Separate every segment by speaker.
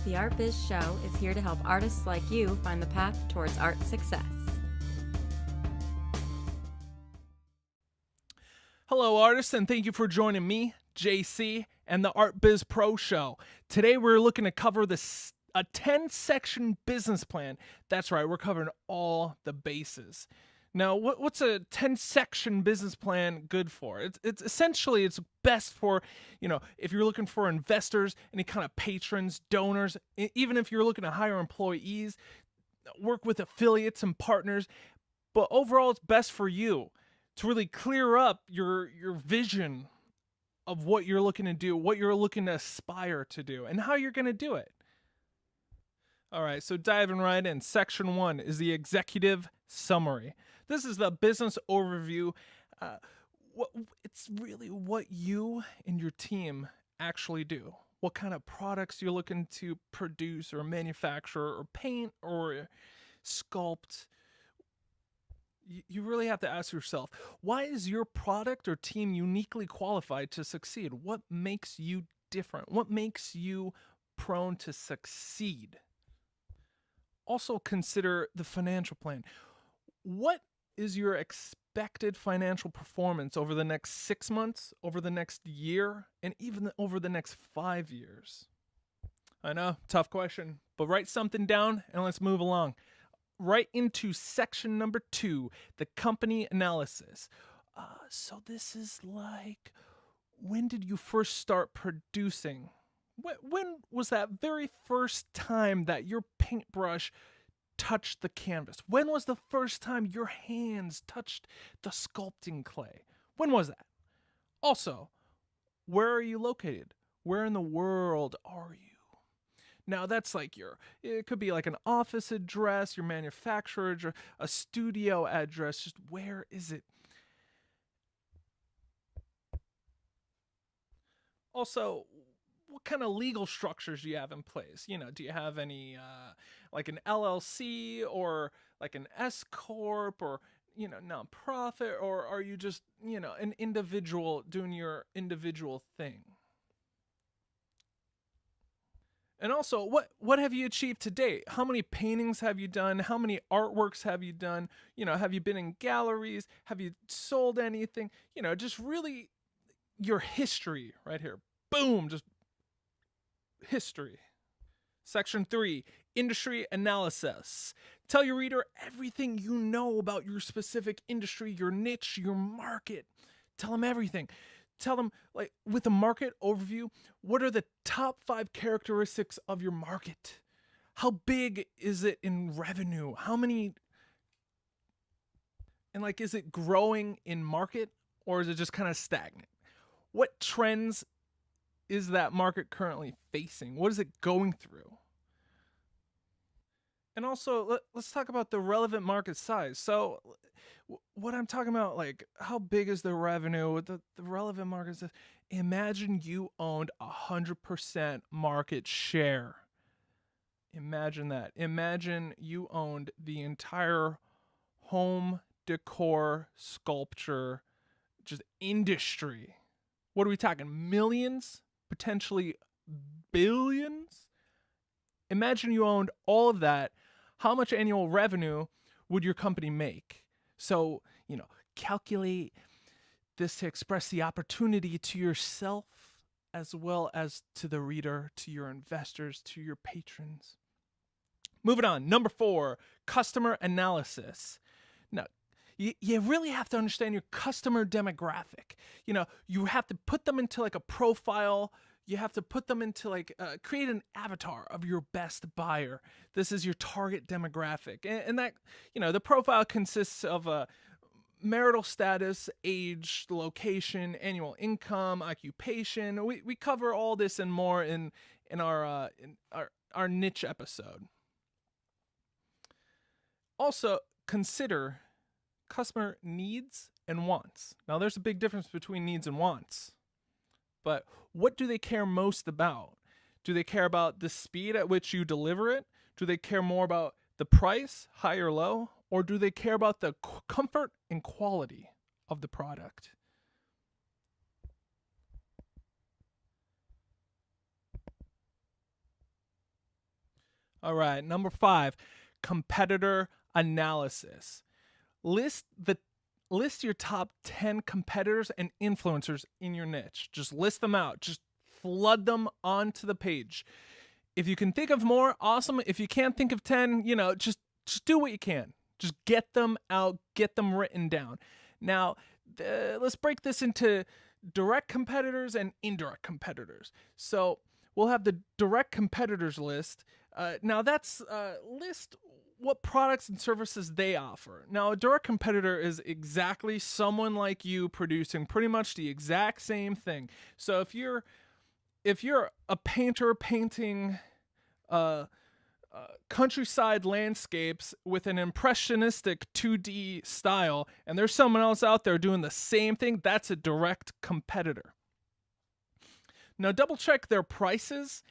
Speaker 1: The ArtBizShow is here to help artists like you find the path towards art success.
Speaker 2: Hello, artists, and thank you for joining me, JC, and the Art Biz Pro Show. Today, we're looking to cover a 10-section business plan. That's right, we're covering all the bases. Now, what's a 10-section business plan good for? It's essentially, it's best for, if you're looking for investors, any kind of patrons, donors, even if you're looking to hire employees, work with affiliates and partners. But overall, it's best for you to really clear up your vision of what you're looking to do, what you're looking to aspire to do, and how you're going to do it. All right, so diving right in. Section 1 is the executive summary. This is the business overview. It's really what you and your team actually do. What kind of products you're looking to produce or manufacture or paint or sculpt. You really have to ask yourself, why is your product or team uniquely qualified to succeed? What makes you different? What makes you prone to succeed? Also consider the financial plan. What is your expected financial performance over the next 6 months, over the next year, and even over the next 5 years? I know, tough question, but write something down and let's move along. Right into section number 2, the company analysis. So this is like, when did you first start producing? When was that very first time that your paintbrush touched the canvas? When was the first time your hands touched the sculpting clay? When was that? Also, where are you located? Where in the world are you? Now that's like it could be like an office address, your manufacturer address, a studio address, just where is it? Also, what kind of legal structures do you have in place? Do you have any, like an LLC or like an S Corp or, nonprofit, or are you just, an individual doing your individual thing? And also, what have you achieved to date? How many paintings have you done? How many artworks have you done? Have you been in galleries? Have you sold anything? Just really your history right here. Boom, just history. Section 3, industry analysis. Tell your reader everything you know about your specific industry, your niche, your market. Tell them everything. Tell them, like, with a market overview, what are the top 5 characteristics of your market? How big is it in revenue? How many, and like, is it growing in market or is it just kind of stagnant? What trends is that market currently facing? What is it going through? And also, let's talk about the relevant market size. So what I'm talking about, like, how big is the revenue? The relevant market size. Imagine you owned 100% market share. Imagine that. Imagine you owned the entire home decor sculpture just industry. What are we talking? Millions? Potentially billions? Imagine you owned all of that. How much annual revenue would your company make? So, calculate this to express the opportunity to yourself as well as to the reader, to your investors, to your patrons. Moving on. Number 4, customer analysis. Now, you really have to understand your customer demographic. You have to put them into like a profile. You have to put them into create an avatar of your best buyer. This is your target demographic. And that, the profile consists of a marital status, age, location, annual income, occupation. We cover all this and more in our niche episode. Also, consider customer needs and wants. Now, there's a big difference between needs and wants. But what do they care most about? Do they care about the speed at which you deliver it? Do they care more about the price, high or low? Or do they care about the comfort and quality of the product? All right, number 5, competitor analysis. List your top 10 competitors and influencers in your niche. Just list them out. Just flood them onto the page. If you can think of more, awesome. If you can't think of 10, just do what you can. Just get them out, get them written down. Now, let's break this into direct competitors and indirect competitors. So we'll have the direct competitors list. Now that's list what products and services they offer. Now, a direct competitor is exactly someone like you producing pretty much the exact same thing. So if you're a painter painting countryside landscapes with an impressionistic 2D style, and there's someone else out there doing the same thing, that's a direct competitor. Now, double check their prices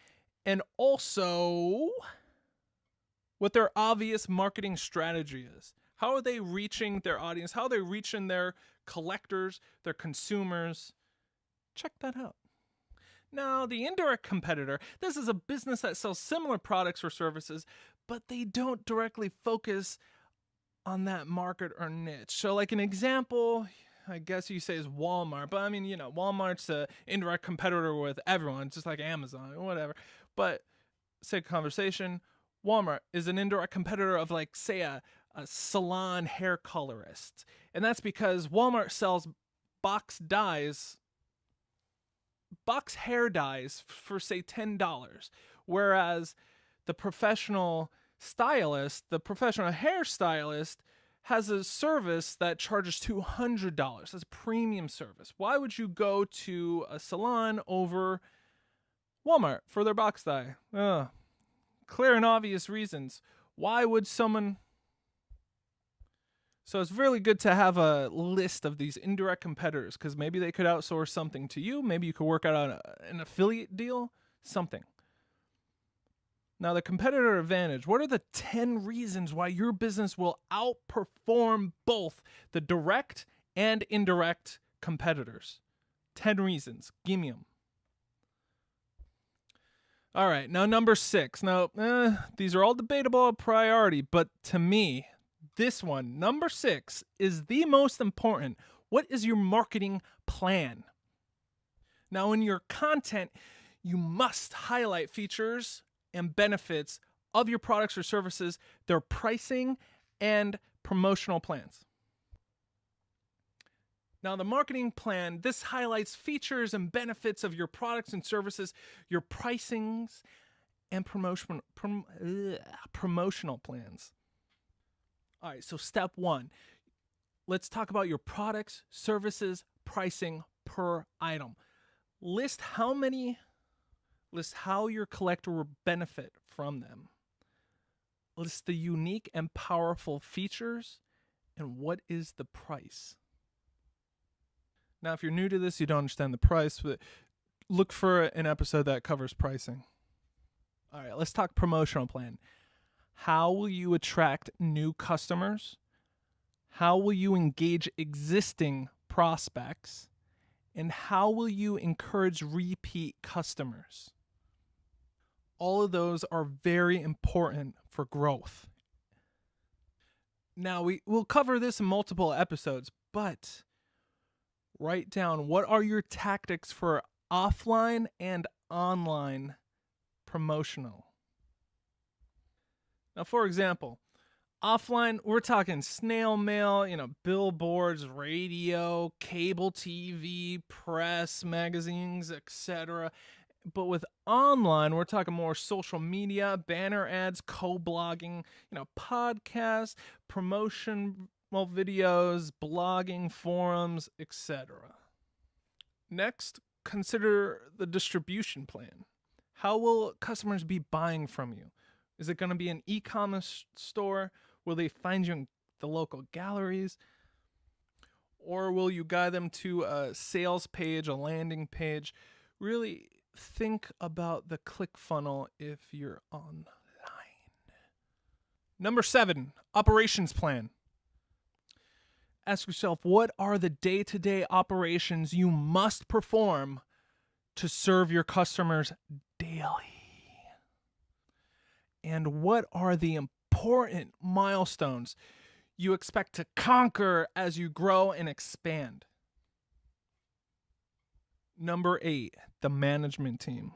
Speaker 2: and also what their obvious marketing strategy is. How are they reaching their audience? How are they reaching their collectors, their consumers? Check that out. Now, the indirect competitor, this is a business that sells similar products or services, but they don't directly focus on that market or niche. So like an example, I guess you say is Walmart, but I mean, Walmart's an indirect competitor with everyone, just like Amazon or whatever. But say conversation, Walmart is an indirect competitor of like, say, a salon hair colorist. And that's because Walmart sells box hair dyes for say $10, whereas the professional hairstylist has a service that charges $200. That's a premium service. Why would you go to a salon over Walmart for their box dye? Clear and obvious reasons. Why would someone... So it's really good to have a list of these indirect competitors because maybe they could outsource something to you. Maybe you could work out an affiliate deal, something. Now, the competitor advantage. What are the 10 reasons why your business will outperform both the direct and indirect competitors? 10 reasons. Give me them. All right, now number 6. Now, these are all debatable priority, but to me, this one, number 6, is the most important. What is your marketing plan? Now, in your content, you must highlight features and benefits of your products or services, their pricing, and promotional plans. Now, the marketing plan, this highlights features and benefits of your products and services, your pricings, and promotional plans. All right, so step 1, let's talk about your products, services, pricing per item. List how your collector will benefit from them. List the unique and powerful features, and what is the price. Now, if you're new to this, you don't understand the price, but look for an episode that covers pricing. All right, let's talk promotional plan. How will you attract new customers? How will you engage existing prospects? And how will you encourage repeat customers? All of those are very important for growth. Now, we'll cover this in multiple episodes, but write down what are your tactics for offline and online promotional. Now, for example, offline, we're talking snail mail, billboards, radio, cable TV, press, magazines, etc. But with online, we're talking more social media, banner ads, co-blogging, podcasts, promotional videos, blogging, forums, etc. Next, consider the distribution plan. How will customers be buying from you? Is it going to be an e-commerce store? Will they find you in the local galleries? Or will you guide them to a sales page, a landing page? Really think about the click funnel if you're online. Number 7, operations plan. Ask yourself, what are the day-to-day operations you must perform to serve your customers daily? And what are the important milestones you expect to conquer as you grow and expand? Number 8, the management team.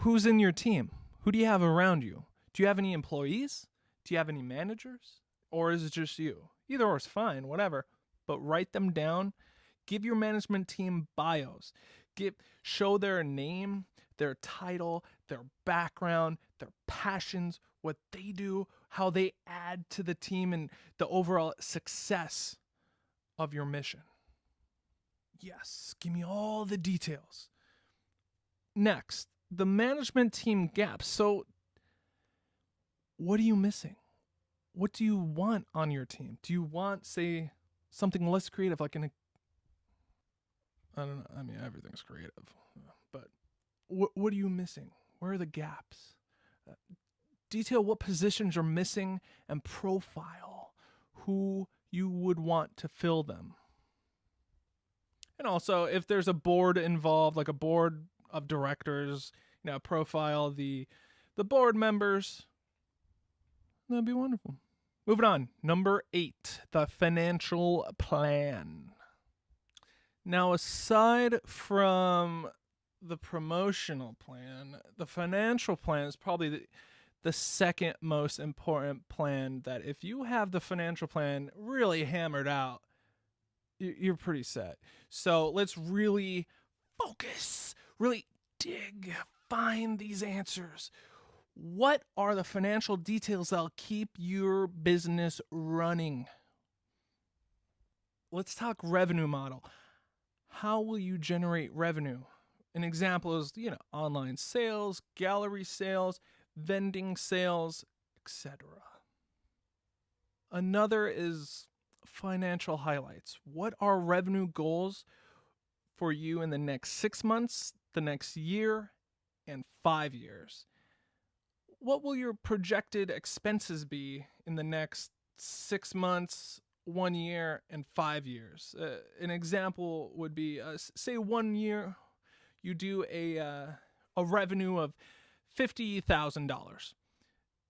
Speaker 2: Who's in your team? Who do you have around you? Do you have any employees? Do you have any managers? Or is it just you? Either or is fine, whatever. But write them down. Give your management team bios. Show their name, their title, their background, their passions, what they do, how they add to the team and the overall success of your mission. Yes, give me all the details. Next, the management team gaps. So, what are you missing? What do you want on your team? Do you want, say, something less creative, like I don't know. I mean, everything's creative, but what are you missing? Where are the gaps? Detail what positions you're missing and profile who you would want to fill them. And also, if there's a board involved, like a board of directors, profile the board members. That'd be wonderful. Moving on. Number 8, the financial plan. Now, aside from the promotional plan, the financial plan is probably the second most important plan. That if you have the financial plan really hammered out, you're pretty set. So let's really focus, really dig, find these answers. What are the financial details that'll keep your business running? Let's talk revenue model. How will you generate revenue? An example is, online sales, gallery sales, vending sales, etc. Another is financial highlights. What are revenue goals for you in the next 6 months, the next year, and 5 years? What will your projected expenses be in the next 6 months, 1 year, and 5 years? An example would be, say 1 year you do a revenue of $50,000,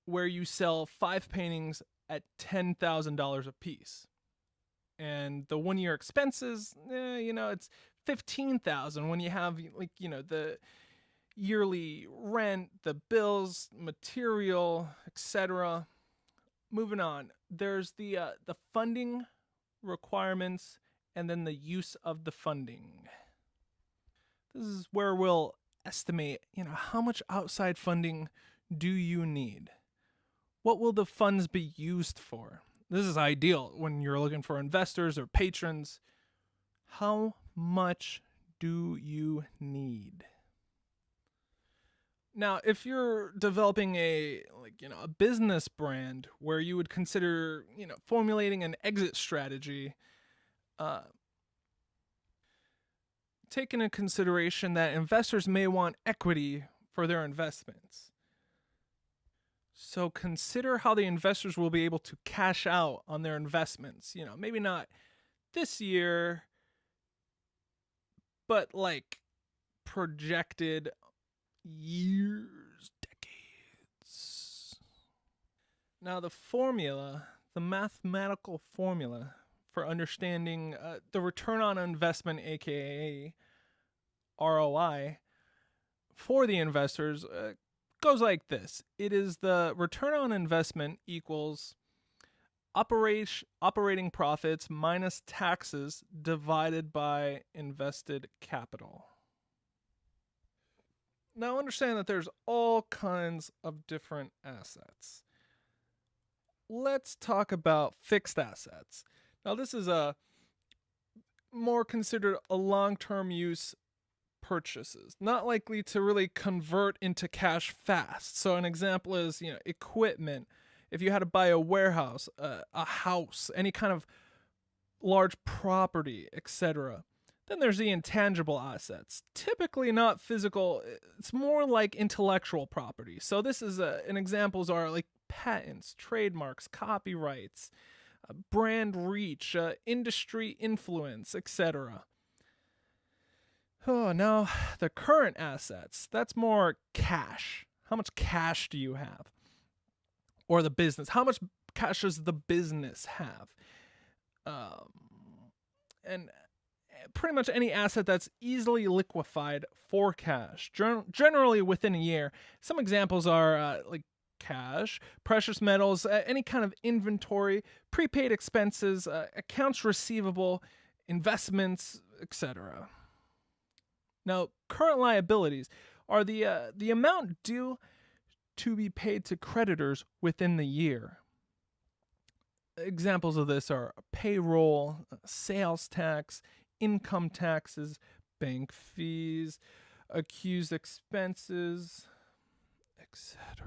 Speaker 2: where you sell 5 paintings at $10,000 a piece. And the 1 year expenses, it's $15,000 when you have the yearly rent, the bills, material, etc. Moving on, there's the funding requirements and then the use of the funding. This is where we'll estimate, how much outside funding do you need? What will the funds be used for? This is ideal when you're looking for investors or patrons. How much do you need? Now, if you're developing a business brand where you would consider, formulating an exit strategy, take into consideration that investors may want equity for their investments. So consider how the investors will be able to cash out on their investments. Maybe not this year, but projected years, decades. Now the mathematical formula for understanding the return on investment, aka ROI, for the investors goes like this. It is the return on investment equals operating profits minus taxes divided by invested capital. Now understand that there's all kinds of different assets. Let's talk about fixed assets. Now this is a more considered a long-term use purchases, not likely to really convert into cash fast. So an example is, equipment. If you had to buy a warehouse, a house, any kind of large property, etc. Then there's the intangible assets, typically not physical. It's more like intellectual property. So this is an examples are like patents, trademarks, copyrights, brand reach, industry influence, etc. Oh, now the current assets, that's more cash. How much cash do you have? Or the business. How much cash does the business have? And pretty much any asset that's easily liquefied for cash, generally within a year. Some examples are like cash, precious metals, any kind of inventory, prepaid expenses, accounts receivable, investments, etc. Now, current liabilities are the amount due to be paid to creditors within the year. Examples of this are payroll, sales tax, income taxes, bank fees, accused expenses, etc.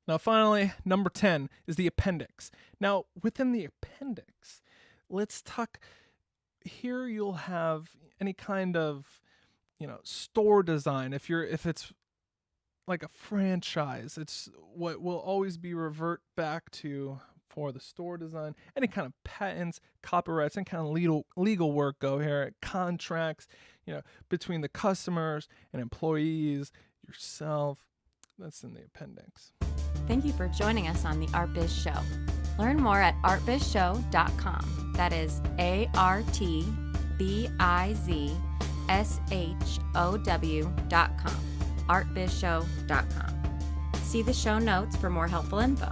Speaker 2: Now, finally, number 10 is the appendix. Now, within the appendix, let's talk. Here you'll have any kind of, store design. If it's like a franchise, it's what will always be revert back to for the store design. Any kind of patents, copyrights, any kind of legal work go here. Contracts, between the customers and employees, yourself. That's in the appendix.
Speaker 1: Thank you for joining us on the ArtBiz Show. Learn more at artbizshow.com. That is ArtBizShow.com. ArtBizShow.com. See the show notes for more helpful info.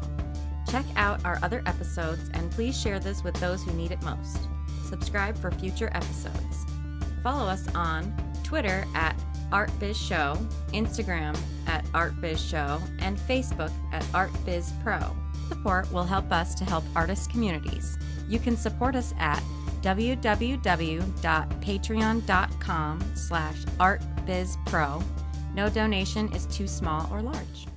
Speaker 1: Check out our other episodes and please share this with those who need it most. Subscribe for future episodes. Follow us on Twitter at ArtBizShow, Instagram at ArtBizShow, and Facebook at ArtBizPro. Support will help us to help artist communities. You can support us at www.patreon.com/ArtBizPro. No donation is too small or large.